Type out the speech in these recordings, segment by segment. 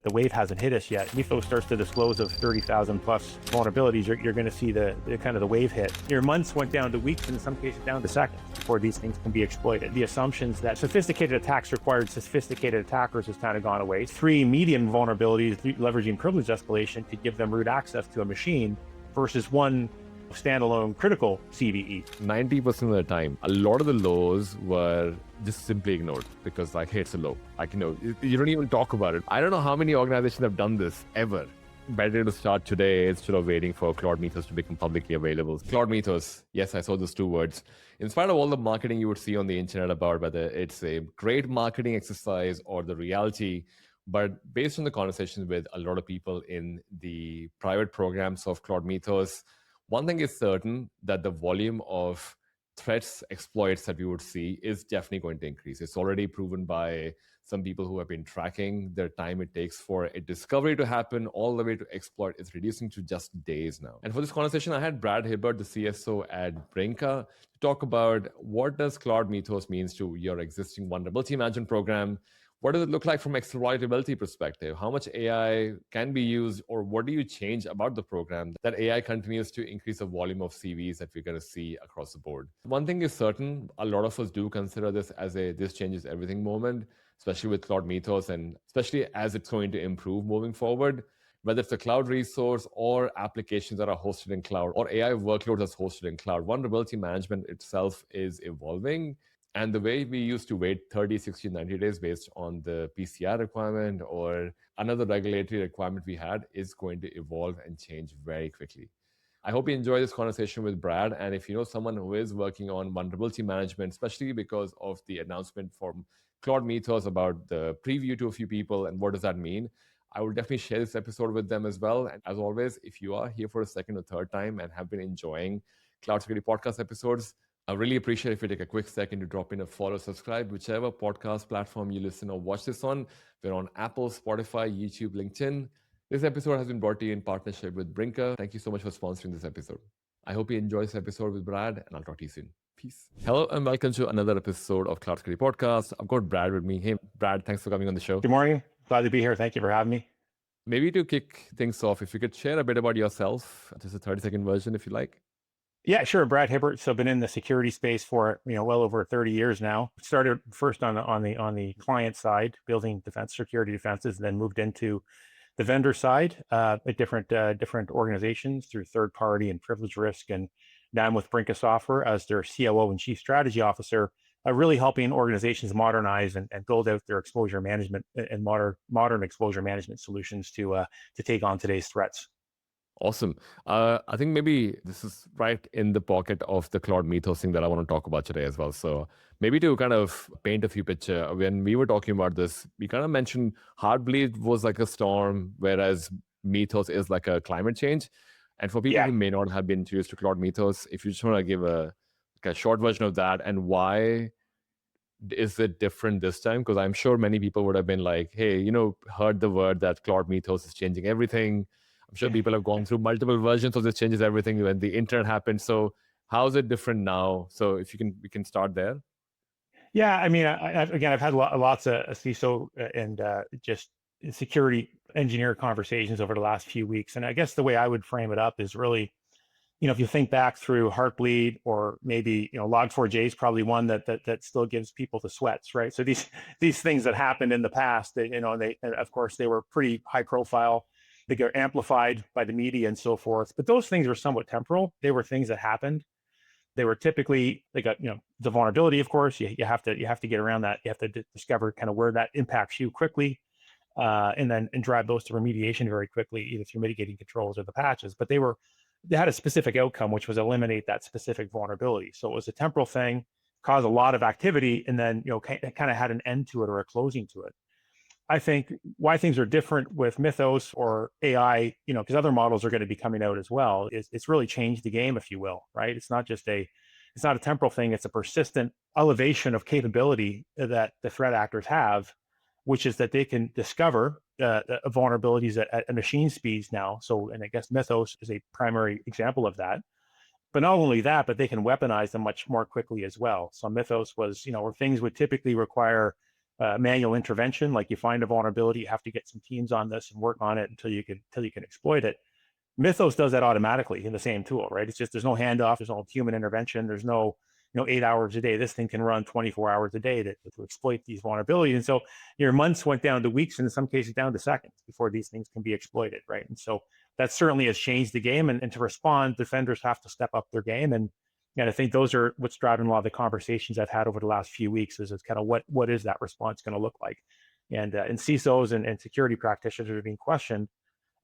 the wave hasn't hit us yet. Mythos starts to disclose of 30,000 plus vulnerabilities. You're going to see the kind of the wave hit. Your months went down to weeks, and in some cases down to seconds before these things can be exploited. The assumptions that sophisticated attacks required sophisticated attackers has kind of gone away. 3 medium vulnerabilities leveraging privilege escalation to give them root access to a machine versus 1 standalone critical CVE. 90% of the time, a lot of the lows were just simply ignored because like, hey, it's a low. Like, you don't even talk about it. I don't know how many organizations have done this ever. Better to start today instead of waiting for Claude Mythos to become publicly available. Claude Mythos, yes, I saw those 2 words. In spite of all the marketing you would see on the internet about whether it's a great marketing exercise or the reality, but based on the conversations with a lot of people in the private programs of Claude Mythos, one thing is certain, that the volume of threats, exploits that we would see is definitely going to increase. It's already proven by some people who have been tracking the time it takes for a discovery to happen all the way to exploit. It's reducing to just days now. And for this conversation, I had Brad Hibbert, the CISO at Brinqa, to talk about what does Claude Mythos means to your existing vulnerability management program. What does it look like from exploitability perspective? How much AI can be used, or what do you change about the program that AI continues to increase the volume of CVs that we're going to see across the board? One thing is certain, a lot of us do consider this as a this changes everything moment, especially with Claude Mythos, and especially as it's going to improve moving forward. Whether it's a cloud resource or applications that are hosted in cloud or AI workloads that's hosted in cloud, vulnerability management itself is evolving. And the way we used to wait 30, 60, 90 days based on the PCI requirement or another regulatory requirement we had is going to evolve and change very quickly. I hope you enjoy this conversation with Brad. And if you know someone who is working on vulnerability management, especially because of the announcement from Claude Mythos about the preview to a few people and what does that mean, I will definitely share this episode with them as well. And as always, if you are here for a second or third time and have been enjoying Cloud Security Podcast episodes, I really appreciate if you take a quick second to drop in a follow, subscribe, whichever podcast platform you listen or watch this on. We're on Apple, Spotify, YouTube, LinkedIn. This episode has been brought to you in partnership with Brinqa. Thank you so much for sponsoring this episode. I hope you enjoy this episode with Brad, and I'll talk to you soon. Peace. Hello, and welcome to another episode of Cloud Security Podcast. I've got Brad with me. Hey, Brad, thanks for coming on the show. Good morning. Glad to be here. Thank you for having me. Maybe to kick things off, if you could share a bit about yourself, just a 30-second version if you like. Yeah, sure. Brad Hibbert. So I've been in the security space for well over 30 years now. Started first on the client side, building security defenses, and then moved into the vendor side at different organizations through third party and privilege risk. And now I'm with Brinqa Software as their COO and Chief Strategy Officer, really helping organizations modernize and build out their exposure management and modern exposure management solutions to take on today's threats. Awesome. I think maybe this is right in the pocket of the Claude Mythos thing that I want to talk about today as well. So maybe to kind of paint a few picture, when we were talking about this, we kind of mentioned Heartbleed was like a storm, whereas Mythos is like a climate change. And for people who may not have been introduced to Claude Mythos, if you just want to give a short version of that and why is it different this time? Because I'm sure many people would have been like, hey, heard the word that Claude Mythos is changing everything. I'm sure people have gone through multiple versions of this changes everything when the internet happened. So how is it different now? So if we can start there. Yeah, I mean, I've had lots of CISO and just security engineer conversations over the last few weeks. And I guess the way I would frame it up is really, if you think back through Heartbleed or maybe, Log4j is probably one that still gives people the sweats, right? So these things that happened in the past, they of course, they were pretty high profile. They get amplified by the media and so forth. But those things were somewhat temporal. They were things that happened. They were typically the vulnerability, of course, you have to get around that. You have to discover kind of where that impacts you quickly, and drive those to remediation very quickly, either through mitigating controls or the patches. But they had a specific outcome, which was eliminate that specific vulnerability. So it was a temporal thing, caused a lot of activity, and then it kind of had an end to it or a closing to it. I think why things are different with Mythos or AI, because other models are going to be coming out as well, it's really changed the game, if you will, right? It's not a temporal thing. It's a persistent elevation of capability that the threat actors have, which is that they can discover vulnerabilities at machine speeds now. So, and I guess Mythos is a primary example of that. But not only that, but they can weaponize them much more quickly as well. So Mythos was, where things would typically require manual intervention. Like you find a vulnerability, you have to get some teams on this and work on it until you can exploit it. Mythos does that automatically in the same tool, right? It's just there's no handoff, there's no human intervention, there's no 8 hours a day. This thing can run 24 hours a day to exploit these vulnerabilities. And so your months went down to weeks, and in some cases down to seconds before these things can be exploited, right? And so that certainly has changed the game. And to respond, defenders have to step up their game. And I think those are what's driving a lot of the conversations I've had over the last few weeks. Is kind of what is that response going to look like? And CISOs and security practitioners are being questioned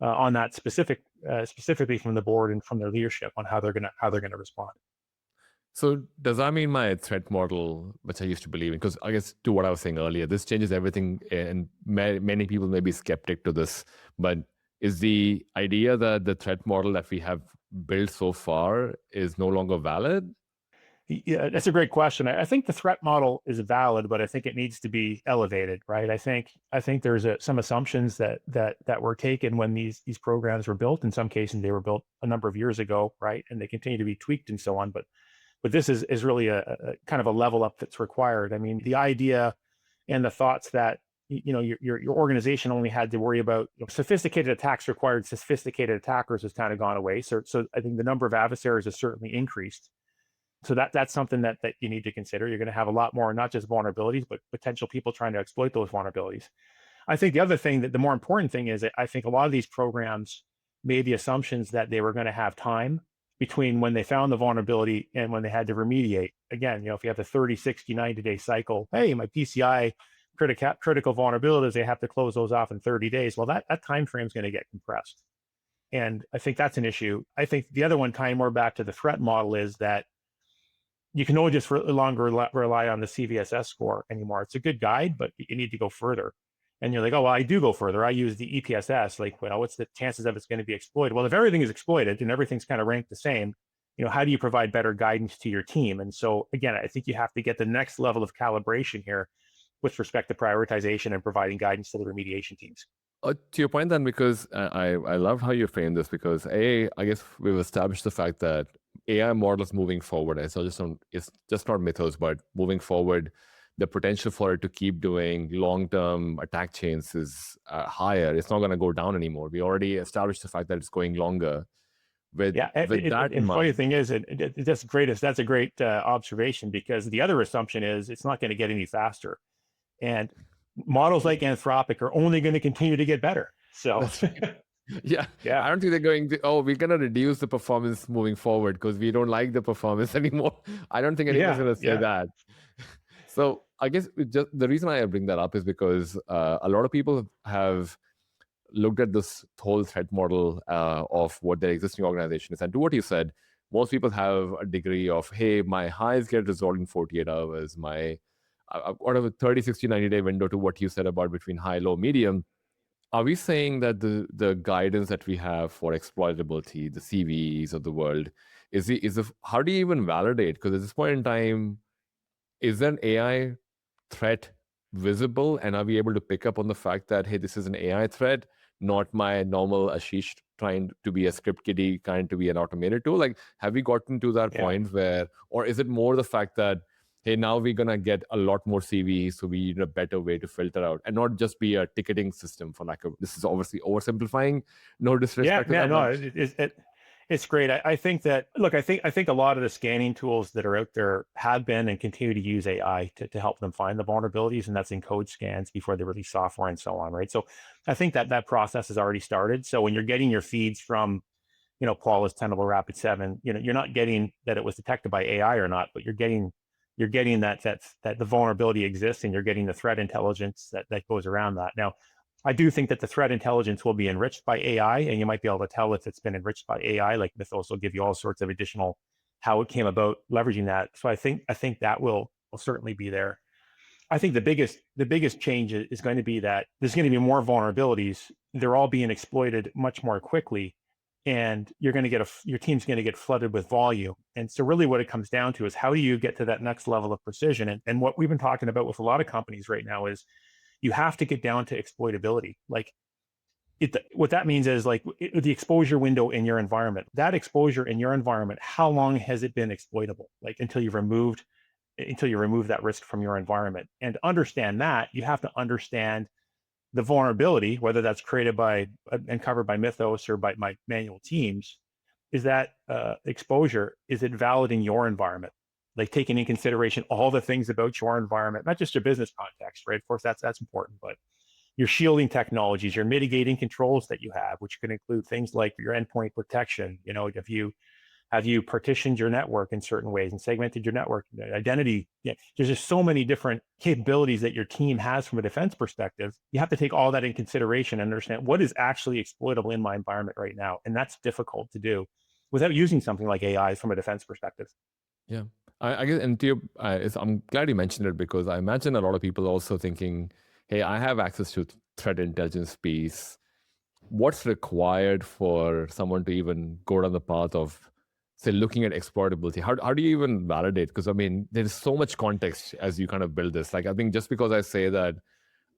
on that specifically from the board and from their leadership on how they're gonna respond. So does that mean my threat model, which I used to believe in, because I guess to what I was saying earlier, this changes everything, and many people may be skeptic to this, but is the idea that the threat model that we have built so far is no longer valid? Yeah, that's a great question. I think the threat model is valid, but I think it needs to be elevated, right? I think there's some assumptions that were taken when these programs were built. In some cases, they were built a number of years ago, right? And they continue to be tweaked and so on. But this is really a kind of a level up that's required. I mean, the idea and the thoughts that your organization only had to worry about sophisticated attacks required sophisticated attackers has kind of gone away. So I think the number of adversaries has certainly increased. So that's something that you need to consider. You're going to have a lot more, not just vulnerabilities, but potential people trying to exploit those vulnerabilities. I think the other thing, that the more important thing is that I think a lot of these programs made the assumptions that they were going to have time between when they found the vulnerability and when they had to remediate. Again, if you have a 30, 60, 90-day cycle, hey, my PCI critical vulnerabilities, they have to close those off in 30 days. Well, that time frame is going to get compressed. And I think that's an issue. I think the other one, tying more back to the threat model, is that you can no just longer rely on the CVSS score anymore. It's a good guide, but you need to go further. And you're like, oh, well, I do go further. I use the EPSS. Like, what's the chances of it's going to be exploited? Well, if everything is exploited and everything's kind of ranked the same, how do you provide better guidance to your team? And so, again, I think you have to get the next level of calibration here with respect to prioritization and providing guidance to the remediation teams. To your point then, because I love how you framed this, because I guess we've established the fact that AI models moving forward, it's just not Mythos, but moving forward, the potential for it to keep doing long-term attack chains is higher. It's not going to go down anymore. We already established the fact that it's going longer. With that in mind. The funny thing is, that's a great observation, because the other assumption is it's not going to get any faster. And models like Anthropic are only going to continue to get better. So yeah. I don't think they're going to, we're going to reduce the performance moving forward because we don't like the performance anymore. I don't think anyone's going to say that. So I guess just the reason I bring that up is because a lot of people have looked at this whole threat model of what their existing organization is. And to what you said, most people have a degree of, hey, my highs get resolved in 48 hours. My whatever 30, 60, 90-day window to what you said about between high, low, medium. Are we saying that the guidance that we have for exploitability, the CVEs of the world, how do you even validate? Because at this point in time, is an AI threat visible? And are we able to pick up on the fact that, hey, this is an AI threat, not my normal Ashish trying to be a script kiddie, kind to be an automated tool? Like, have we gotten to that point where, or is it more the fact that, hey, now we're going to get a lot more CVEs, so we need a better way to filter out and not just be a ticketing system for this is obviously oversimplifying, no disrespect to that. No, it's great. I think that, look, I think a lot of the scanning tools that are out there have been and continue to use AI to help them find the vulnerabilities, and that's in code scans before they release software and so on, right? So I think that process has already started. So when you're getting your feeds from, Qualys, Tenable, Rapid7, you're not getting that it was detected by AI or not, but you're getting that the vulnerability exists, and you're getting the threat intelligence that goes around that. Now, I do think that the threat intelligence will be enriched by AI, and you might be able to tell if it's been enriched by AI. Like Mythos will give you all sorts of additional how it came about leveraging that. So I think that will certainly be there. I think the biggest change is going to be that there's going to be more vulnerabilities. They're all being exploited much more quickly, and your team's going to get flooded with volume. And so really what it comes down to is, how do you get to that next level of precision? And what we've been talking about with a lot of companies right now is you have to get down to exploitability. Like what that means is the exposure window in your environment, that exposure in your environment, how long has it been exploitable? Like until you've removed until you remove that risk from your environment. And to understand that, you have to understand the vulnerability, whether that's created by and covered by Mythos or by my manual teams. Is that exposure, is it valid in your environment? Like taking in consideration all the things about your environment, not just your business context, right? Of course, that's important, but your shielding technologies, your mitigating controls that you have, which can include things like your endpoint protection. Have you partitioned your network in certain ways and segmented your network identity? Yeah, there's just so many different capabilities that your team has from a defense perspective. You have to take all that in consideration and understand what is actually exploitable in my environment right now. And that's difficult to do without using something like AI from a defense perspective. Yeah. I guess, and to your, I'm glad you mentioned it because I imagine a lot of people also thinking, hey, I have access to threat intelligence piece. What's required for someone to even go down the path of, say, looking at exploitability? How do you even validate? Because I mean, there's so much context as you kind of build this. Like, I think just because I say that,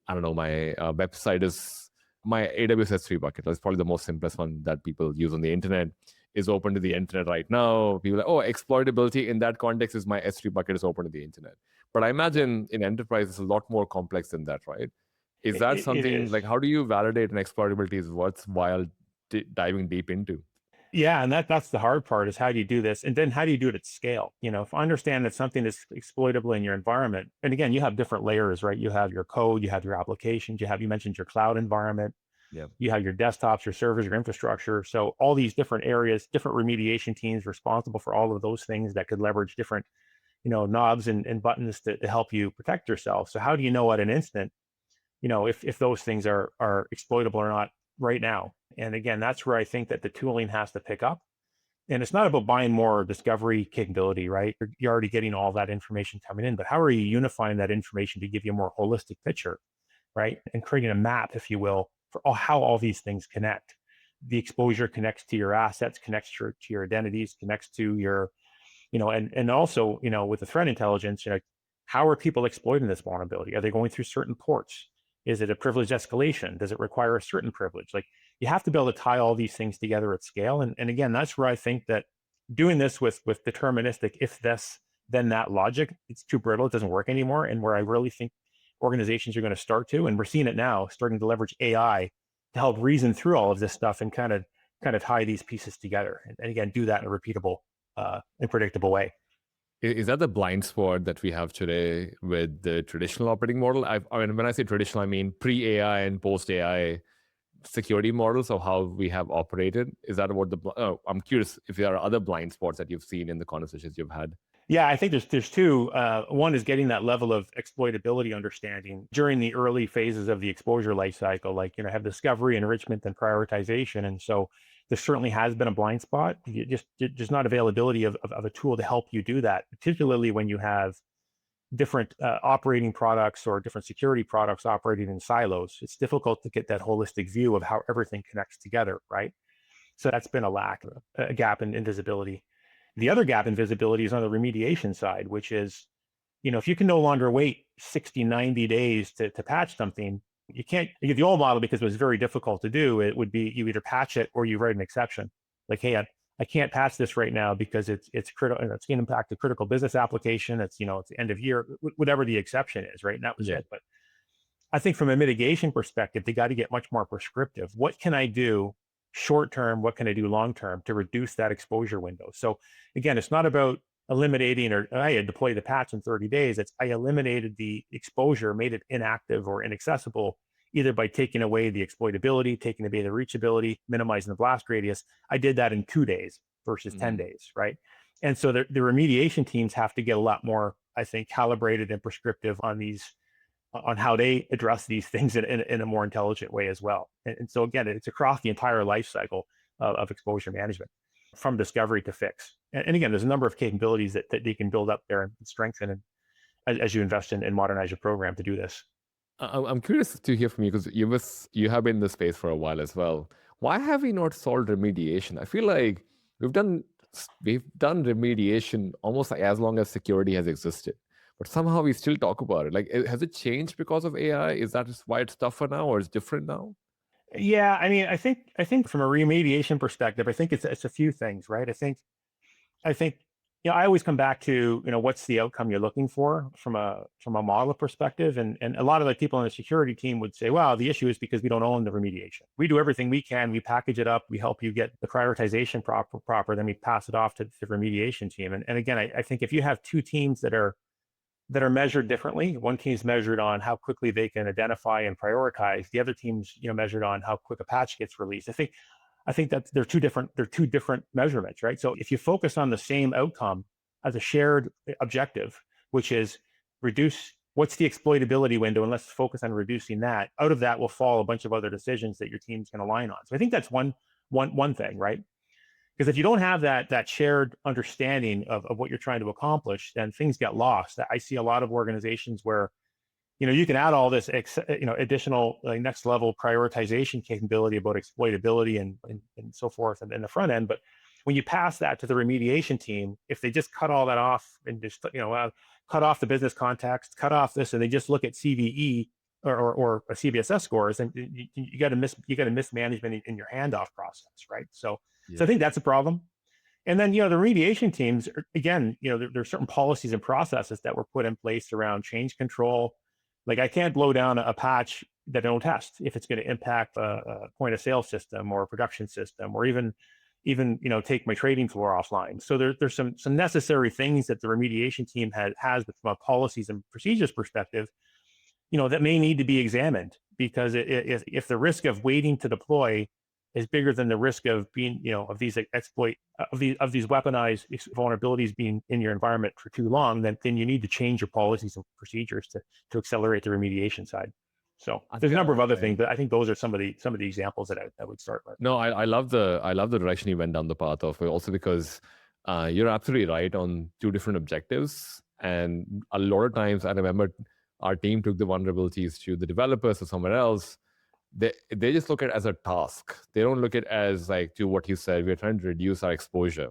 I don't know, my website is my AWS S3 bucket. That's probably the most simplest one that people use on the internet. Is open to the internet right now. People are like, oh, exploitability in that context is my S3 bucket is open to the internet. But I imagine in enterprise, it's a lot more complex than that, right? Is that It something is. like, how do you validate an exploitability is what's while diving deep into? Yeah, and that's the hard part is how do you do this? And then how do you do it at scale? If I understand that something is exploitable in your environment, and again, you have different layers, right? You have your code, you have your applications, you mentioned your cloud environment, Yeah. you have your desktops, your servers, your infrastructure. So all these different areas, different remediation teams responsible for all of those things that could leverage different, knobs and buttons to help you protect yourself. So how do you know at an instant, if those things are exploitable or not right now? And again, that's where I think that the tooling has to pick up. And it's not about buying more discovery capability, right? You're already getting all that information coming in, but how are you unifying that information to give you a more holistic picture, right? And creating a map, if you will, for how all these things connect. The exposure connects to your assets, connects to your identities, connects to your, and also, with the threat intelligence, how are people exploiting this vulnerability? Are they going through certain ports? Is it a privilege escalation? Does it require a certain privilege? Like you have to be able to tie all these things together at scale. And again, that's where I think that doing this with deterministic, if this, then that logic, it's too brittle. It doesn't work anymore. And where I really think organizations are going to start to, and we're seeing it now, starting to leverage AI to help reason through all of this stuff and kind of tie these pieces together. And again, do that in a repeatable and predictable way. Is that the blind spot that we have today with the traditional operating model? I mean, when I say traditional, I mean pre-AI and post-AI security models of how we have operated. Is that what I'm curious if there are other blind spots that you've seen in the conversations you've had. Yeah, I think there's two. One is getting that level of exploitability understanding during the early phases of the exposure lifecycle, like have discovery, enrichment, and prioritization. And so there certainly has been a blind spot. Just not availability of a tool to help you do that, particularly when you have different operating products or different security products operating in silos. It's difficult to get that holistic view of how everything connects together, right? So that's been a gap in visibility. The other gap in visibility is on the remediation side, which is, if you can no longer wait 60, 90 days to patch something, you can't. The old model, because it was very difficult to do, it would be you either patch it or you write an exception. Like, hey, I can't patch this right now because it's critical. It's going to impact a critical business application. It's it's the end of year, whatever the exception is, right? And that was it. But I think from a mitigation perspective, they got to get much more prescriptive. What can I do short term? What can I do long term to reduce that exposure window? So again, it's not about eliminating or I deploy the patch in 30 days. It's I eliminated the exposure, made it inactive or inaccessible, either by taking away the exploitability, taking away the reachability, minimizing the blast radius. I did that in 2 days versus 10 days, right? And so the remediation teams have to get a lot more, I think, calibrated and prescriptive on how they address these things in a more intelligent way as well. And so again, it's across the entire life cycle of exposure management, from discovery to fix. And again, there's a number of capabilities that you can build up there and strengthen as you invest in and modernize your program to do this. I'm curious to hear from you because you have been in the space for a while as well. Why have we not solved remediation? I feel like we've done remediation almost like as long as security has existed, but somehow we still talk about it. Like, has it changed because of AI? Is that just why it's tougher now, or it's different now? Yeah, I mean, I think from a remediation perspective, I think it's a few things, right? I think I always come back to, what's the outcome you're looking for from a model perspective. And a lot of the people on the security team would say, well, the issue is because we don't own the remediation. We do everything we can. We package it up. We help you get the prioritization proper. Then we pass it off to the remediation team. And again, I think if you have two teams that are measured differently, one team's measured on how quickly they can identify and prioritize. The other team's, measured on how quick a patch gets released. I think that they're two different measurements, right? So if you focus on the same outcome as a shared objective, which is reduce what's the exploitability window, and let's focus on reducing that. Out of that will fall a bunch of other decisions that your teams can align on. So I think that's one thing, right? Because if you don't have that shared understanding of what you're trying to accomplish, then things get lost. I see a lot of organizations where you can add all this additional next level prioritization capability about exploitability and so forth and in the front end, but when you pass that to the remediation team, if they just cut all that off and just cut off the business context, cut off this, and they just look at CVE or a CVSS scores, and you got to miss management in your handoff process, right? So I think that's a problem. And then, the remediation teams, again, there's certain policies and processes that were put in place around change control. Like, I can't blow down a patch that I don't test if it's going to impact a point of sale system or a production system, or even take my trading floor offline. So there's some necessary things that the remediation team has from a policies and procedures perspective, that may need to be examined, because if the risk of waiting to deploy is bigger than the risk of being, of these weaponized vulnerabilities being in your environment for too long, then you need to change your policies and procedures to accelerate the remediation side. So there's a number of other things, but I think those are some of the examples that I would start with. No, I love the direction you went down the path of, also because you're absolutely right on two different objectives. And a lot of times I remember our team took the vulnerabilities to the developers or somewhere else. They just look at it as a task. They don't look at it as, like, to what you said, we're trying to reduce our exposure.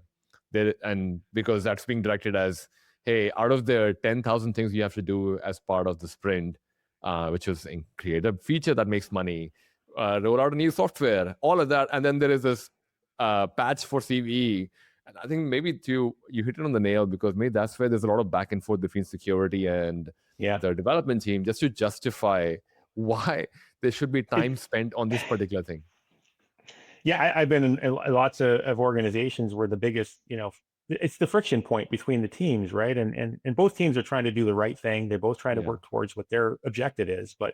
And because that's being directed as, hey, out of the 10,000 things you have to do as part of the sprint, which is create a feature that makes money, roll out a new software, all of that. And then there is this patch for CVE. And I think maybe you hit it on the nail, because maybe that's where there's a lot of back and forth between security and the development team, just to justify why there should be time spent on this particular thing. Yeah, I've been in lots of organizations where the biggest, it's the friction point between the teams, right? And both teams are trying to do the right thing. They're both trying to work towards what their objective is. But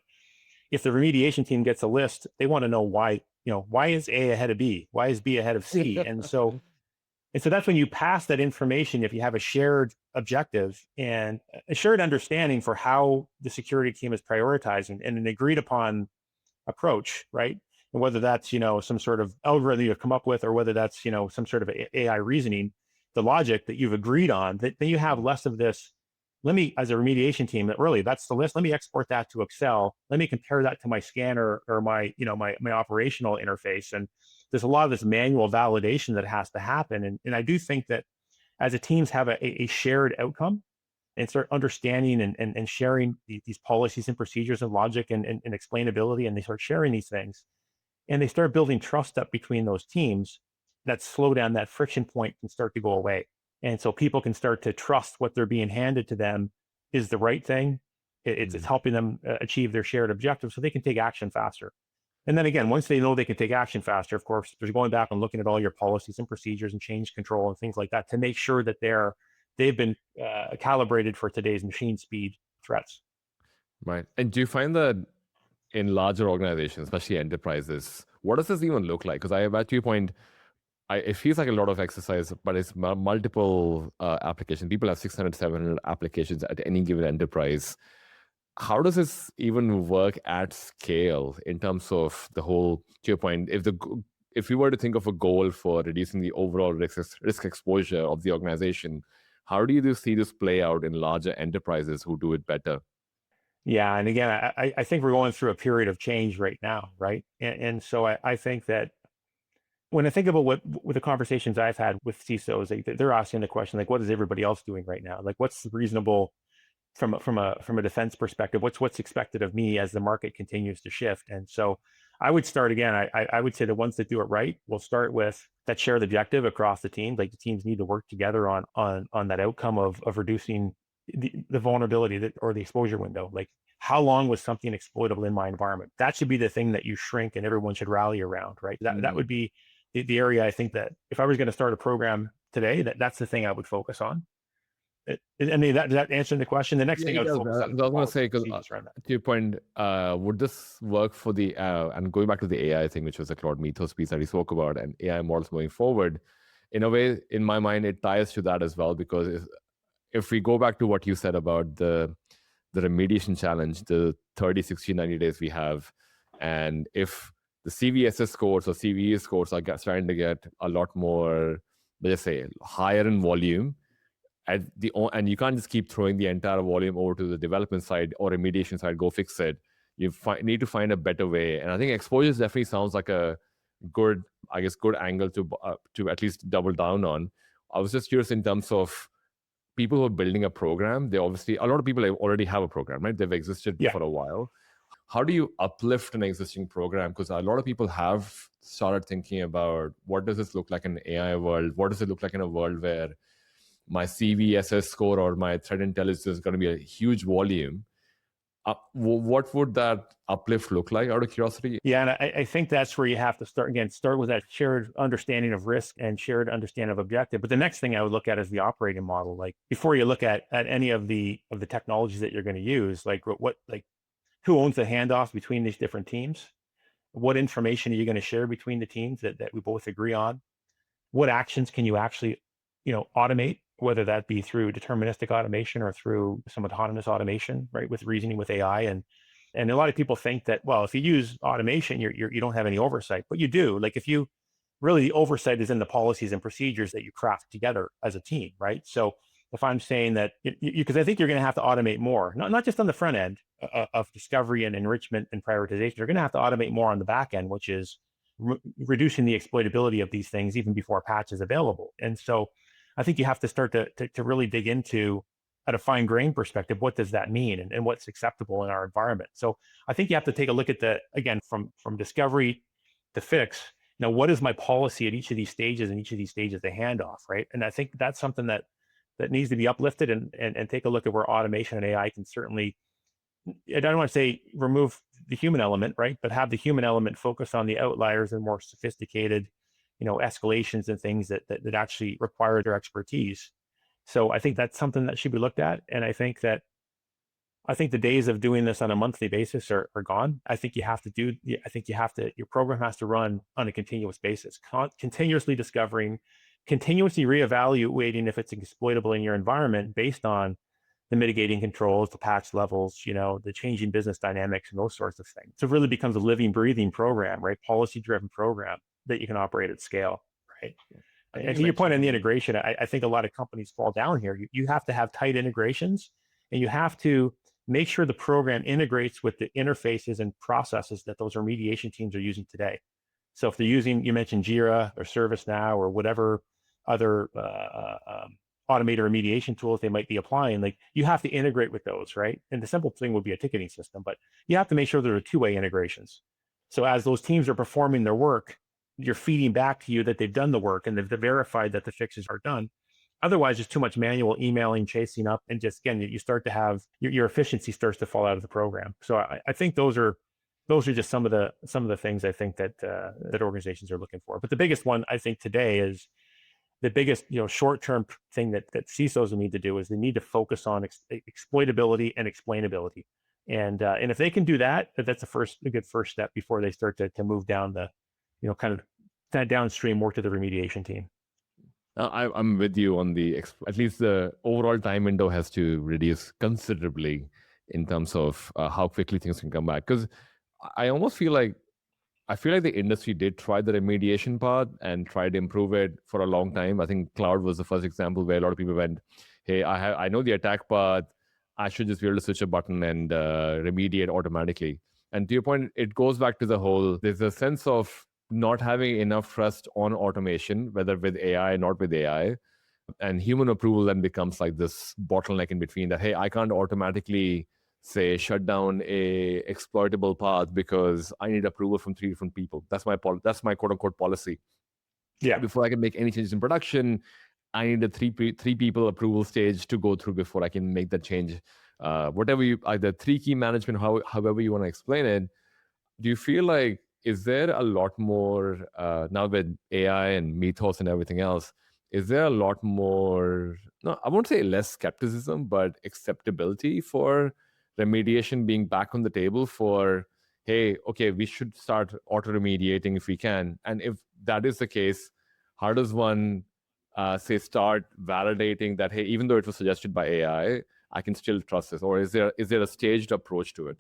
if the remediation team gets a list, they want to know why, why is A ahead of B? Why is B ahead of C? And so that's when you pass that information, if you have a shared objective and a shared understanding for how the security team is prioritizing and an agreed upon approach, right? And whether that's, some sort of algorithm you've come up with, or whether that's, some sort of AI reasoning, the logic that you've agreed on, then you have less of this. Let me, as a remediation team, that really, that's the list. Let me export that to Excel. Let me compare that to my scanner or my operational interface. And there's a lot of this manual validation that has to happen. And I do think that as the teams have a shared outcome and start understanding and sharing these policies and procedures and logic and explainability, and they start sharing these things, and they start building trust up between those teams, that slow down, that friction point can start to go away. And so people can start to trust what they're being handed to them is the right thing. It's helping them achieve their shared objective, so they can take action faster. And then again, once they know they can take action faster, of course, there's going back and looking at all your policies and procedures and change control and things like that to make sure that they've been calibrated for today's machine speed threats. Right. And do you find that in larger organizations, especially enterprises, what does this even look like? Because at your point, it feels like a lot of exercise, but it's multiple applications. People have 600, 700 applications at any given enterprise. How does this even work at scale in terms of the whole, to your point, if we were to think of a goal for reducing the overall risk exposure of the organization, how do you see this play out in larger enterprises who do it better? Yeah, and again, I think we're going through a period of change right now, right? And so I think that when I think about what the conversations I've had with CISOs, they're asking the question, like, what is everybody else doing right now? Like, what's reasonable from a defense perspective? What's expected of me as the market continues to shift? And so I would start again. I would say the ones that do it right will start with that shared objective across the team. Like the teams need to work together on that outcome of reducing the vulnerability that, or the exposure window. Like how long was something exploitable in my environment? That should be the thing that you shrink and everyone should rally around, right? That would be the area I think that if I was going to start a program today, that's the thing I would focus on. I mean, that answering the question. The next Yeah, thing I it would does. focus on I is was the going to policy say, because procedures around that. to your point, would this work for the, and going back to the AI thing, which was the Claude Mythos piece that he spoke about, and AI models going forward, in a way, in my mind, it ties to that as well, because if we go back to what you said about the remediation challenge, the 30, 60, 90 days we have, and if the CVSS scores or CVE scores are starting to get a lot more, let's say, higher in volume, and you can't just keep throwing the entire volume over to the development side or remediation side, go fix it. You need to find a better way. And I think exposures definitely sounds like a good, I guess, good angle to at least double down on. I was just curious in terms of people who are building a program. They obviously, a lot of people already have a program, right? They've existed for a while. How do you uplift an existing program? Because a lot of people have started thinking about, what does this look like in an AI world? What does it look like in a world where my CVSS score or my threat intelligence is going to be a huge volume? What would that uplift look like, out of curiosity? Yeah, and I think that's where you have to start again. Start with that shared understanding of risk and shared understanding of objective. But the next thing I would look at is the operating model. Like before you look at any of the technologies that you're going to use, like who owns the handoff between these different teams? What information are you going to share between the teams that we both agree on? What actions can you actually, automate, whether that be through deterministic automation or through some autonomous automation, right? With reasoning with AI. And a lot of people think that, well, if you use automation, you don't have any oversight, but you do. Like if you really, the oversight is in the policies and procedures that you craft together as a team, right? So if I'm saying that, because I think you're going to have to automate more, not just on the front end of discovery and enrichment and prioritization, you're going to have to automate more on the back end, which is reducing the exploitability of these things even before a patch is available. And so I think you have to start to really dig into, at a fine grain perspective, what does that mean and what's acceptable in our environment. So I think you have to take a look at again, from discovery to fix, what is my policy at each of these stages and each of these stages the handoff, right? And I think that's something that needs to be uplifted and take a look at where automation and AI can certainly, I don't want to say remove the human element, right? But have the human element focus on the outliers and more sophisticated, escalations and things that actually require their expertise. So I think that's something that should be looked at. And I think the days of doing this on a monthly basis are gone. I think your program has to run on a continuous basis, continuously discovering, continuously reevaluating if it's exploitable in your environment based on the mitigating controls, the patch levels, the changing business dynamics and those sorts of things. So it really becomes a living, breathing program, right? Policy-driven program that you can operate at scale, right? And to your point on the integration, I think a lot of companies fall down here. You have to have tight integrations, and you have to make sure the program integrates with the interfaces and processes that those remediation teams are using today. So if they're using, you mentioned Jira or ServiceNow or whatever other automated remediation tools they might be applying, like you have to integrate with those, right? And the simple thing would be a ticketing system, but you have to make sure there are two-way integrations. So as those teams are performing their work, you're feeding back to you that they've done the work and they've verified that the fixes are done. Otherwise, there's too much manual emailing, chasing up, and just again, you start to have your efficiency starts to fall out of the program. So I think those are just some of the things I think that organizations are looking for. But the biggest one I think today is the biggest short-term thing that CISOs need to do is they need to focus on exploitability and explainability. And if they can do that, that's a good first step before they start to move down the kind of downstream more to the remediation team. I'm with you on at least the overall time window has to reduce considerably in terms of how quickly things can come back. Because I almost feel like the industry did try the remediation part and tried to improve it for a long time. I think Cloud was the first example where a lot of people went, hey, I know the attack path. I should just be able to switch a button and remediate automatically. And to your point, it goes back to there's a sense of not having enough trust on automation, whether with AI or not with AI. And human approval then becomes like this bottleneck in between that, hey, I can't automatically say, shut down a exploitable path because I need approval from 3 different people. That's my quote unquote policy. Yeah. Before I can make any changes in production, I need a three people approval stage to go through before I can make that change. Whatever either 3 key management, however you want to explain it. Do you feel like, is there a lot more now with AI and Mythos and everything else? Is there a lot more, no, I won't say less skepticism, but acceptability for remediation being back on the table for, hey, okay, we should start auto remediating if we can? And if that is the case, how does one say start validating that, hey, even though it was suggested by AI, I can still trust this? Or is there a staged approach to it?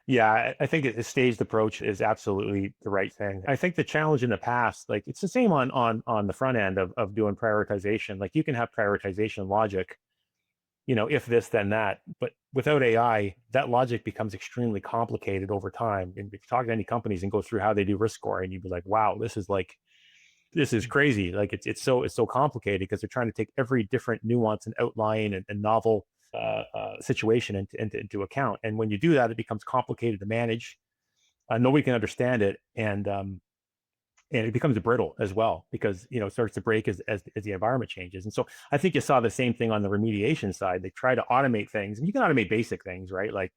Yeah, I think a staged approach is absolutely the right thing. I think the challenge in the past, like it's the same on the front end of doing prioritization. Like you can have prioritization logic, if this, then that. But without AI, that logic becomes extremely complicated over time. And if you talk to any companies and go through how they do risk scoring, you'd be like, wow, this is crazy. Like it's so complicated because they're trying to take every different nuance and outline and novel situation into account. And when you do that, it becomes complicated to manage. Nobody can understand it, and it becomes brittle as well because it starts to break as the environment changes. And so I think you saw the same thing on the remediation side. They try to automate things, and you can automate basic things, right? Like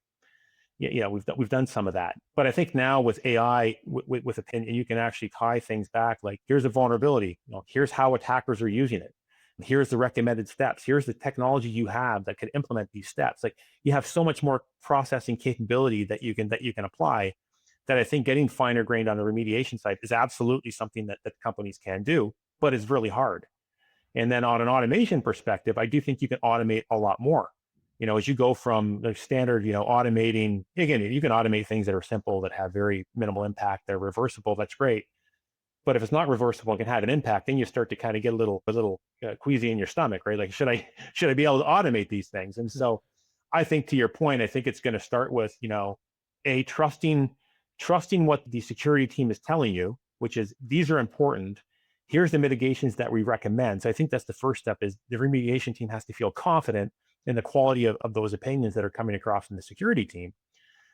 we've done some of that, but I think now with AI, with a pin, and you can actually tie things back. Like here's a vulnerability. Here's how attackers are using it. Here's the recommended steps. Here's the technology you have that could implement these steps. Like you have so much more processing capability that you can apply. That I think getting finer grained on the remediation side is absolutely something that companies can do, but it's really hard. And then on an automation perspective, I do think you can automate a lot more. As you go from the standard, automating, again, you can automate things that are simple, that have very minimal impact, they're reversible, that's great. But if it's not reversible and can have an impact, then you start to kind of get a little queasy in your stomach, right? Like, should I be able to automate these things? And so I think, to your point, I think it's going to start with, trusting what the security team is telling you, which is these are important. Here's the mitigations that we recommend. So I think that's the first step, is the remediation team has to feel confident in the quality of those opinions that are coming across from the security team.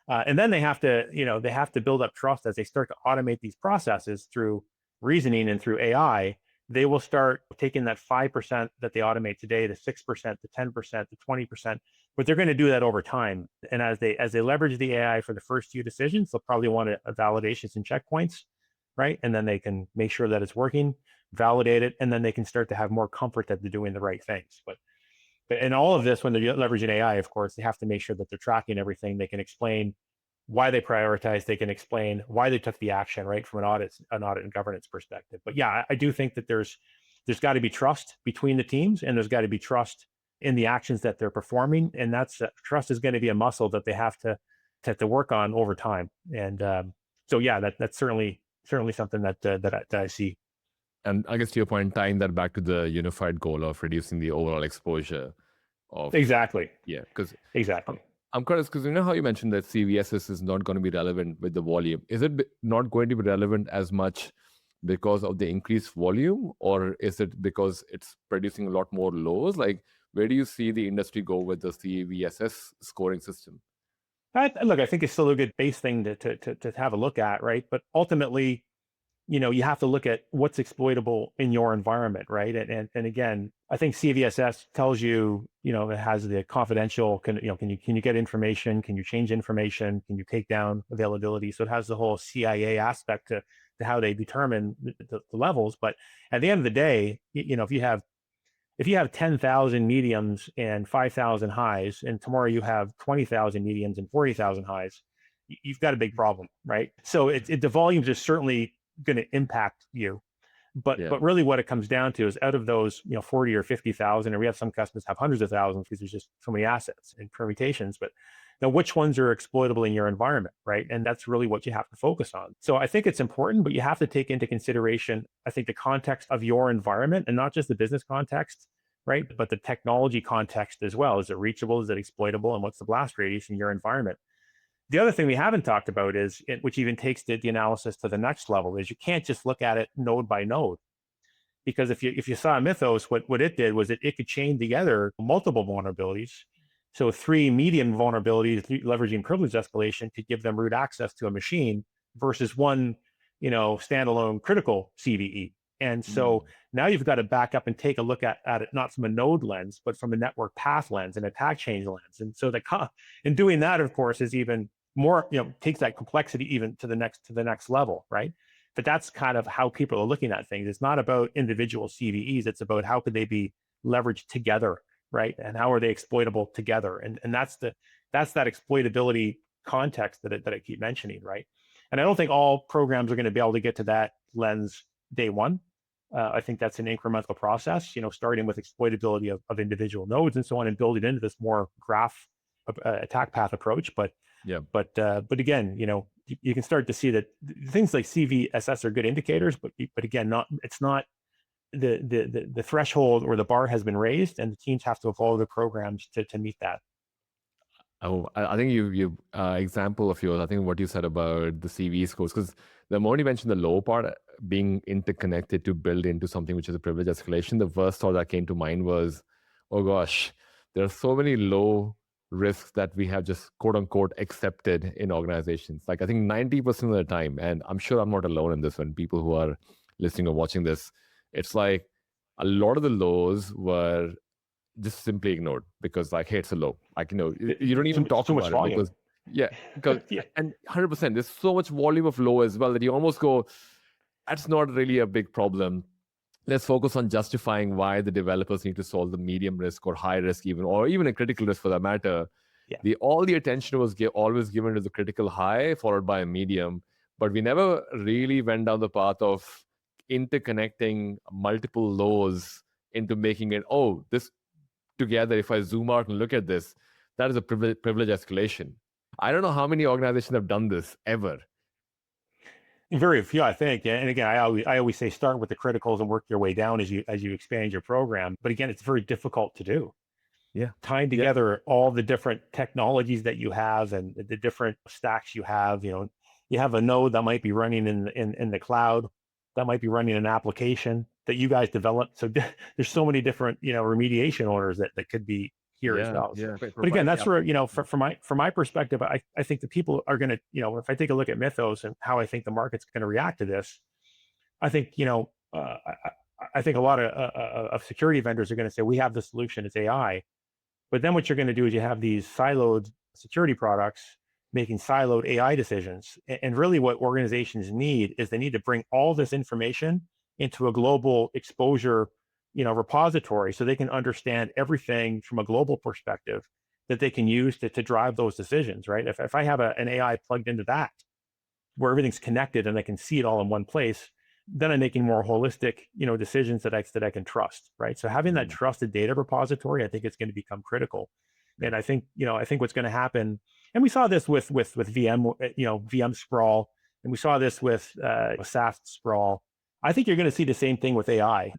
And then they have to build up trust as they start to automate these processes through reasoning and through AI. They will start taking that 5% that they automate today, the 6%, the 10%, the 20%, but they're going to do that over time. And as they leverage the AI for the first few decisions, they'll probably want validations and checkpoints, right? And then they can make sure that it's working, validate it, and then they can start to have more comfort that they're doing the right things. But in all of this, when they're leveraging AI, of course, they have to make sure that they're tracking everything. They can explain why they prioritize. They can explain why they took the action, right, from an audit and governance perspective. But yeah, I do think that there's got to be trust between the teams, and there's got to be trust in the actions that they're performing, and that's trust is going to be a muscle that they have to work on over time. And so yeah, that's certainly something that I see. And I guess to your point, tying that back to the unified goal of reducing the overall exposure of Exactly. Yeah, because Exactly. I'm curious, because how you mentioned that CVSS is not going to be relevant with the volume. Is it not going to be relevant as much because of the increased volume, or is it because it's producing a lot more lows? Like, where do you see the industry go with the CVSS scoring system? Look, I think it's still a good base thing to have a look at, right? But ultimately, you have to look at what's exploitable in your environment, right? And again, I think CVSS tells you, it has the confidential, can you get information? Can you change information? Can you take down availability? So it has the whole CIA aspect to how they determine the levels. But at the end of the day, if you have 10,000 mediums and 5,000 highs, and tomorrow you have 20,000 mediums and 40,000 highs, you've got a big problem, right? So the volumes are certainly going to impact you, but really what it comes down to is, out of those 40 or 50,000, and we have some customers have hundreds of thousands because there's just so many assets and permutations, but now which ones are exploitable in your environment, right? And that's really what you have to focus on. So I think it's important, but you have to take into consideration, I think, the context of your environment, and not just the business context, right, but the technology context as well. Is it reachable? Is it exploitable? And what's the blast radius in your environment? The other thing we haven't talked about is, which even takes the analysis to the next level, is you can't just look at it node by node. Because if you saw Mythos, what it did was it could chain together multiple vulnerabilities. So 3 medium vulnerabilities leveraging privilege escalation to give them root access to a machine versus 1, standalone critical CVE. And so now you've got to back up and take a look at it, not from a node lens, but from a network path lens and attack change lens. And so in doing that, of course, is even more, takes that complexity even to the next level, right? But that's kind of how people are looking at things. It's not about individual CVEs. It's about how could they be leveraged together, right? And how are they exploitable together? And that's that exploitability context that I keep mentioning, right? And I don't think all programs are going to be able to get to that lens day one. I think that's an incremental process, starting with exploitability of individual nodes and so on, and building into this more graph attack path approach. But again, you can start to see that things like CVSS are good indicators, but again, it's not the threshold or the bar has been raised, and the teams have to evolve the programs to meet that. Oh, I think you example of yours. I think what you said about the CV scores, because the moment you mentioned the low part being interconnected to build into something which is a privilege escalation, the first thought that came to mind was, oh gosh, there are so many low risks that we have just quote unquote accepted in organizations. Like I think 90% of the time, and I'm sure I'm not alone in this one, people who are listening or watching this, it's like a lot of the lows were just simply ignored because like, hey, it's a low. Like, you don't even talk about it because because Yeah. and 100%, there's so much volume of low as well that you almost go, that's not really a big problem. Let's focus on justifying why the developers need to solve the medium risk or high risk or even a critical risk for that matter. Yeah. All the attention was always given to the critical high followed by a medium, but we never really went down the path of interconnecting multiple lows into making it, this together, if I zoom out and look at this, that is a privilege escalation. I don't know how many organizations have done this ever. Very few, I think. And again, I always say start with the criticals and work your way down as you expand your program. But again, it's very difficult to do. Yeah. Tying together all the different technologies that you have and the different stacks you have. You have a node that might be running in the cloud, that might be running an application that you guys developed. So there's so many different remediation orders that could be here as well. Yeah. But again, that's where from my perspective, I think the people are going to if I take a look at Mythos and how I think the market's going to react to this, I think I think a lot of security vendors are going to say we have the solution, it's AI. But then what you're going to do is you have these siloed security products making siloed AI decisions. And really what organizations need is they need to bring all this information into a global exposure, repository so they can understand everything from a global perspective that they can use to drive those decisions, right? If I have an AI plugged into that, where everything's connected and I can see it all in one place, then I'm making more holistic, decisions that I can trust, right? So having that trusted data repository, I think it's going to become critical. And I think, what's going to happen, and we saw this with VM, VM sprawl, and we saw this with SaaS sprawl. I think you're going to see the same thing with AI.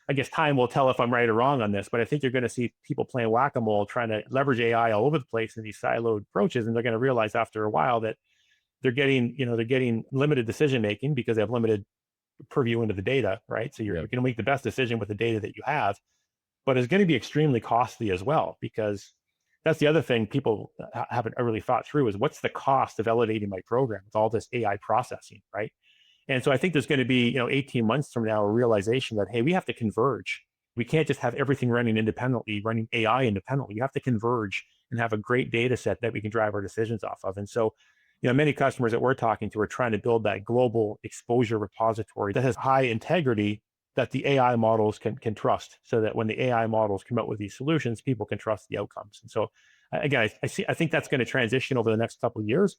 I guess time will tell if I'm right or wrong on this, but I think you're going to see people playing whack-a-mole, trying to leverage AI all over the place in these siloed approaches, and they're going to realize after a while that they're getting limited decision making because they have limited purview into the data, right? So you're going to make the best decision with the data that you have, but it's going to be extremely costly as well, because that's the other thing people haven't really thought through is what's the cost of elevating my program with all this AI processing, right? And so I think there's going to be, 18 months from now, a realization that, hey, we have to converge. We can't just have everything running independently, running AI independently. You have to converge and have a great data set that we can drive our decisions off of. And so, many customers that we're talking to are trying to build that global exposure repository that has high integrity that the AI models can trust, so that when the AI models come out with these solutions, people can trust the outcomes. And so, again, I think that's going to transition over the next couple of years.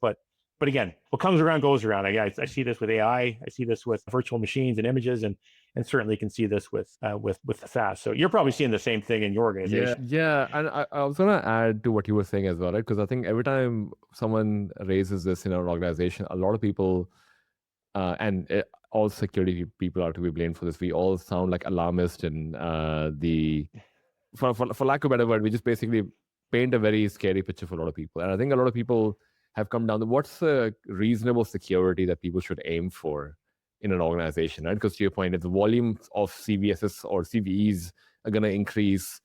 But again, what comes around goes around. I see this with AI. I see this with virtual machines and images, and certainly can see this with SaaS. So you're probably seeing the same thing in your organization. Yeah. And I was going to add to what you were saying as well, right? Because I think every time someone raises this in our organization, a lot of people, all security people are to be blamed for this. We all sound like alarmist, and for lack of a better word, we just basically paint a very scary picture for a lot of people. And I think a lot of people have come down to what's a reasonable security that people should aim for in an organization, right? Because to your point, if the volume of CVSS or CVEs are going to increase,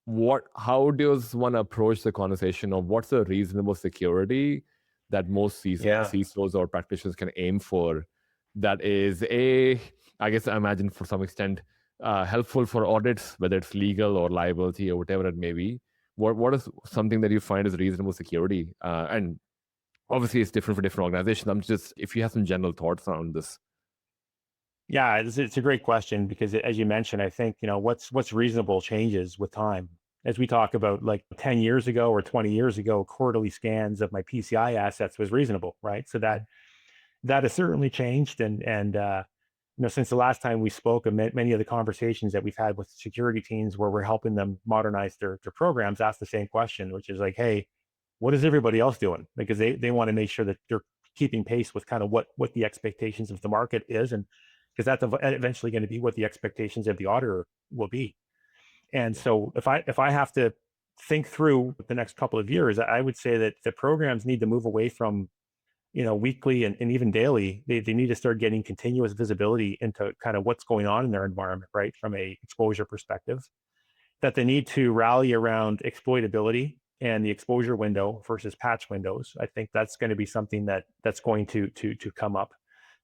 how does one approach the conversation of what's the reasonable security that most Yeah. CISOs or practitioners can aim for? That is I guess I imagine for some extent helpful for audits, whether it's legal or liability or whatever it may be. What is something that you find is reasonable security? And obviously, it's different for different organizations. I'm just, if you have some general thoughts on this. Yeah, it's a great question because as you mentioned, I think, what's reasonable changes with time. As we talk about like 10 years ago or 20 years ago, quarterly scans of my PCI assets was reasonable, right? So that has certainly changed. And since the last time we spoke, many of the conversations that we've had with security teams where we're helping them modernize their programs ask the same question, which is like, hey, what is everybody else doing? Because they want to make sure that they're keeping pace with kind of what the expectations of the market is, and because that's eventually going to be what the expectations of the auditor will be. And so if I have to think through the next couple of years, I would say that the programs need to move away from weekly and even daily. They need to start getting continuous visibility into kind of what's going on in their environment, right, from a exposure perspective. That they need to rally around exploitability and the exposure window versus patch windows. I think that's going to be something that's going to come up.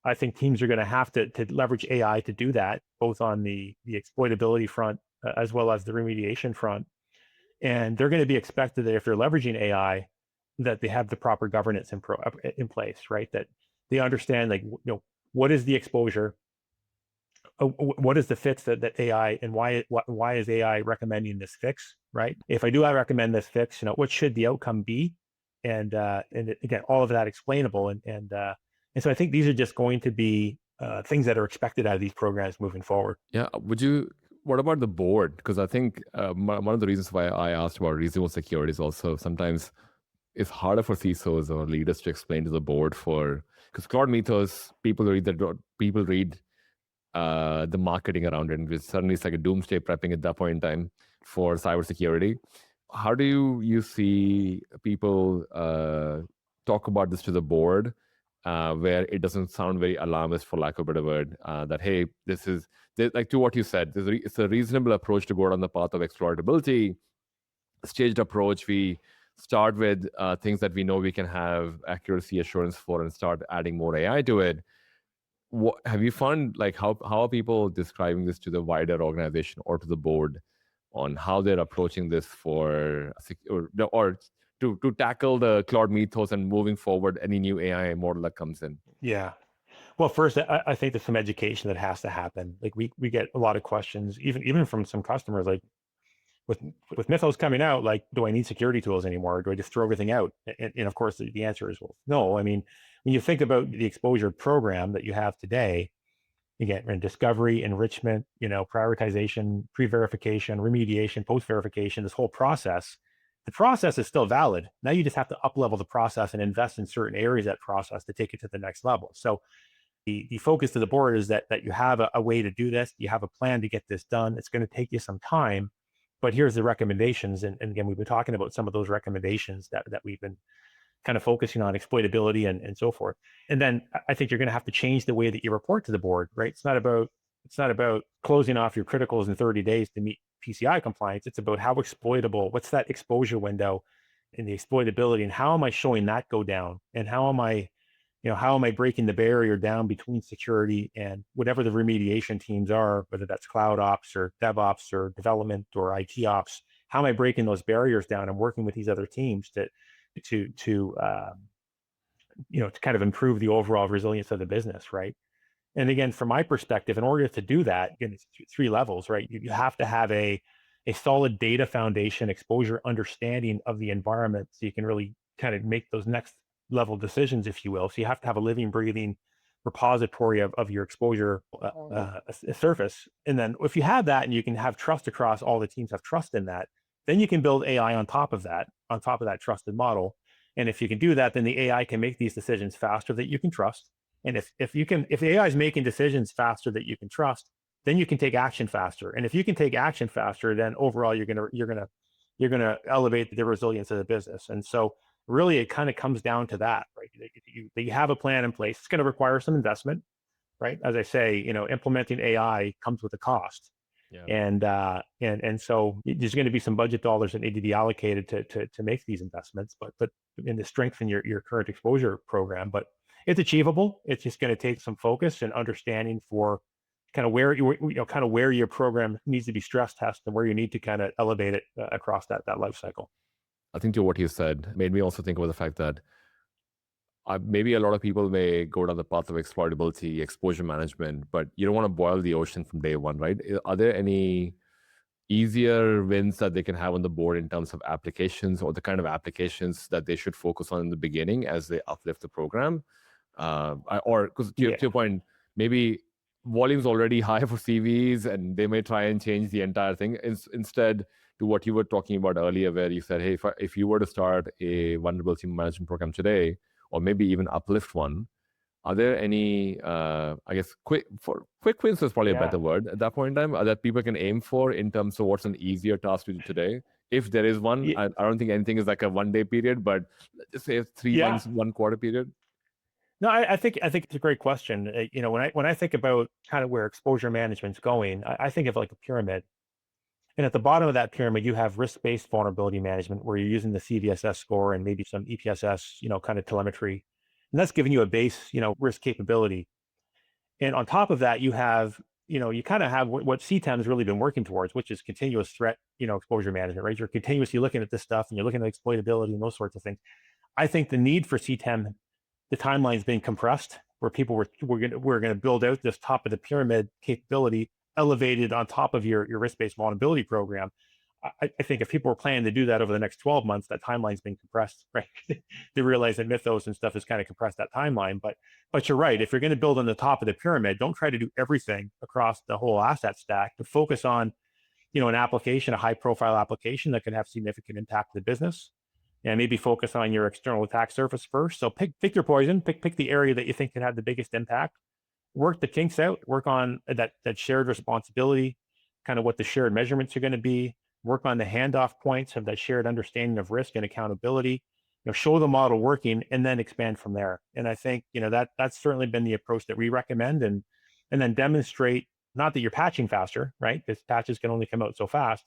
I think teams are going to have to leverage AI to do that, both on the exploitability front as well as the remediation front. And they're going to be expected that if they're leveraging AI, that they have the proper governance in place, right? That they understand, like, what is the exposure, what is the fix that AI, and why is AI recommending this fix, right? If I recommend this fix, what should the outcome be? And again, all of that explainable. And so I think these are just going to be things that are expected out of these programs moving forward. Yeah. What about the board? Because I think one of the reasons why I asked about reasonable security is also sometimes it's harder for CISOs or leaders to explain to the board because Claude Mythos, people read the marketing around it, and suddenly it's like a doomsday prepping at that point in time for cybersecurity. How do you see people talk about this to the board where it doesn't sound very alarmist, for lack of a better word, that, hey, like to what you said, it's a reasonable approach to go down the path of exploitability, staged approach. We start with things that we know we can have accuracy assurance for and start adding more AI to it. What have you found, like how are people describing this to the wider organization or to the board on how they're approaching this or to tackle the Claude Mythos and moving forward any new AI model that comes in? Yeah. Well, first, I think there's some education that has to happen. Like we get a lot of questions, even from some customers, like with Mythos coming out, like, do I need security tools anymore? Or do I just throw everything out? And of course, the answer is, well, no. I mean, when you think about the exposure program that you have today, again, in discovery, enrichment, prioritization, pre-verification, remediation, post-verification, this whole process, the process is still valid. Now you just have to up-level the process and invest in certain areas of that process to take it to the next level. So the focus of the board is that you have a way to do this. You have a plan to get this done. It's going to take you some time, but here's the recommendations. And again, we've been talking about some of those recommendations that we've been kind of focusing on, exploitability and so forth. And then I think you're going to have to change the way that you report to the board, right? It's not about closing off your criticals in 30 days to meet PCI compliance. It's about how exploitable, what's that exposure window and the exploitability, and how am I showing that go down? And how am I breaking the barrier down between security and whatever the remediation teams are, whether that's cloud ops or DevOps or development or IT ops? How am I breaking those barriers down and working with these other teams to kind of improve the overall resilience of the business, right? And again, from my perspective, in order to do that, again, it's three levels, right? You have to have a solid data foundation, exposure understanding of the environment, so you can really kind of make those next level decisions, if you will. So you have to have a living, breathing repository of your exposure surface. And then if you have that and you can have trust across all the teams, have trust in that, then you can build AI on top of that trusted model. And if you can do that, then the AI can make these decisions faster that you can trust. And if the AI is making decisions faster that you can trust, then you can take action faster. And if you can take action faster, then overall you're gonna elevate the resilience of the business. And so really, it kind of comes down to that, right? You have a plan in place. It's going to require some investment, right? As I say, implementing AI comes with a cost. Yeah. And so there's going to be some budget dollars that need to be allocated to make these investments, but in to strengthen your current exposure program. But it's achievable. It's just going to take some focus and understanding for kind of where kind of where your program needs to be stress tested and where you need to kind of elevate it across that life cycle. I think to what you said made me also think about the fact that maybe a lot of people may go down the path of exploitability, exposure management, but you don't want to boil the ocean from day one, right? Are there any easier wins that they can have on the board in terms of applications, or the kind of applications that they should focus on in the beginning as they uplift the program? Or because to your point, maybe volume's already high for CVs and they may try and change the entire thing. Instead, to what you were talking about earlier, where you said, hey, if you were to start a vulnerability management program today, or maybe even uplift one, are there any, I guess, quick wins is probably a better word at that point in time, that people can aim for in terms of what's an easier task to do today? If there is one, I don't think anything is like a 1 day period, but let's just say 3 months, 1 quarter period. No, I think it's a great question. When I think about kind of where exposure management's going, I think of like a pyramid. And at the bottom of that pyramid, you have risk-based vulnerability management, where you're using the CVSS score and maybe some EPSS, kind of telemetry. And that's giving you a base, risk capability. And on top of that, you have, you kind of have what CTEM has really been working towards, which is continuous threat, exposure management, right? You're continuously looking at this stuff and you're looking at exploitability and those sorts of things. I think the need for CTEM, the timeline's been compressed, where people we're going to build out this top of the pyramid capability elevated on top of your risk-based vulnerability program. I think if people were planning to do that over the next 12 months, that timeline's been compressed, right? They realize that Mythos and stuff has kind of compressed that timeline. But you're right. If you're going to build on the top of the pyramid, don't try to do everything across the whole asset stack. To focus on, an application, a high-profile application that can have significant impact to the business, and maybe focus on your external attack surface first. So pick your poison, pick the area that you think can have the biggest impact. Work the kinks out, work on that shared responsibility, kind of what the shared measurements are going to be, work on the handoff points of that shared understanding of risk and accountability, show the model working, and then expand from there. And I think, that's certainly been the approach that we recommend, and then demonstrate, not that you're patching faster, right? Because patches can only come out so fast,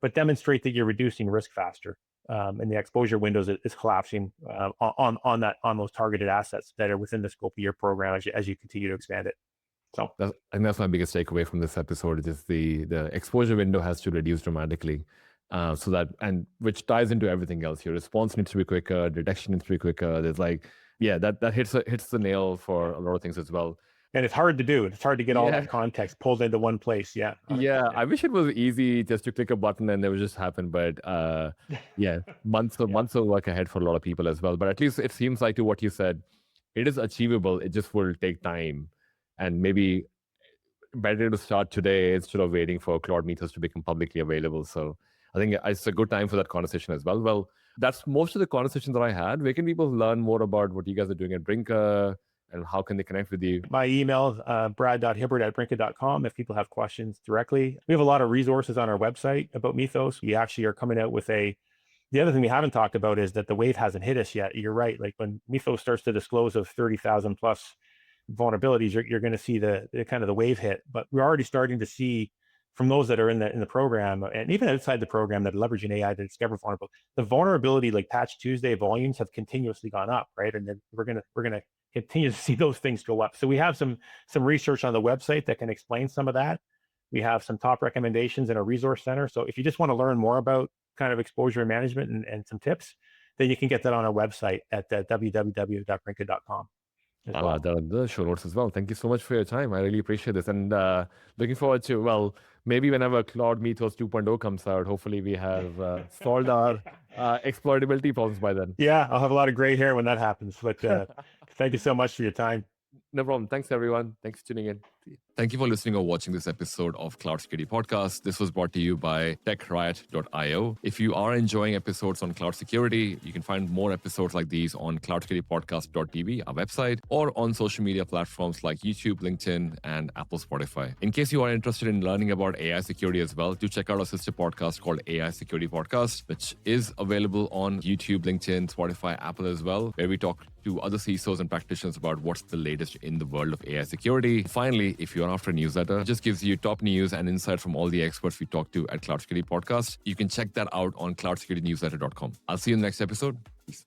but demonstrate that you're reducing risk faster. And the exposure windows is collapsing on those targeted assets that are within the scope of your program as you continue to expand it. So I think that's my biggest takeaway from this episode, is the exposure window has to reduce dramatically, so that, and which ties into everything else. Your response needs to be quicker, detection needs to be quicker. There's that hits the nail for a lot of things as well. And it's hard to do. It's hard to get all that context pulled into one place. Yeah. I wish it was easy just to click a button and it would just happen. But months of work ahead for a lot of people as well. But at least it seems like, to what you said, it is achievable. It just will take time, and maybe better to start today instead of waiting for Claude Mythos to become publicly available. So I think it's a good time for that conversation as well. Well, that's most of the conversation that I had. Where can people learn more about what you guys are doing at Brinqa? And how can they connect with you? My email, brad.hibbert@brinqa.com, if people have questions directly. We have a lot of resources on our website about Mythos. We actually are coming out with the other thing we haven't talked about is that the wave hasn't hit us yet. You're right. Like when Mythos starts to disclose of 30,000 plus vulnerabilities, you're going to see the kind of the wave hit. But we're already starting to see, from those that are in the program, and even outside the program, that are leveraging AI to discover vulnerability, the vulnerability, like Patch Tuesday volumes, have continuously gone up, right? And then we're gonna continue to see those things go up. So we have some research on the website that can explain some of that. We have some top recommendations in our resource center. So if you just want to learn more about kind of exposure management and some tips, then you can get that on our website at www.brinqa.com. The show notes as well. Thank you so much for your time. I really appreciate this, and looking forward to, well, maybe whenever Claude Mythos 2.0 comes out, hopefully we have solved our exploitability problems by then. Yeah, I'll have a lot of gray hair when that happens. But thank you so much for your time. No problem. Thanks, everyone. Thanks for tuning in. Thank you for listening or watching this episode of Cloud Security Podcast. This was brought to you by techriot.io. If you are enjoying episodes on cloud security, you can find more episodes like these on cloudsecuritypodcast.tv, our website, or on social media platforms like YouTube, LinkedIn, and Apple Spotify. In case you are interested in learning about AI security as well, do check out our sister podcast called AI Security Podcast, which is available on YouTube, LinkedIn, Spotify, Apple as well, where we talk to other CISOs and practitioners about what's the latest in the world of AI security. Finally, if you're after newsletter. It just gives you top news and insight from all the experts we talk to at Cloud Security Podcast. You can check that out on cloudsecurity.newsletter.com. I'll see you in the next episode. Peace.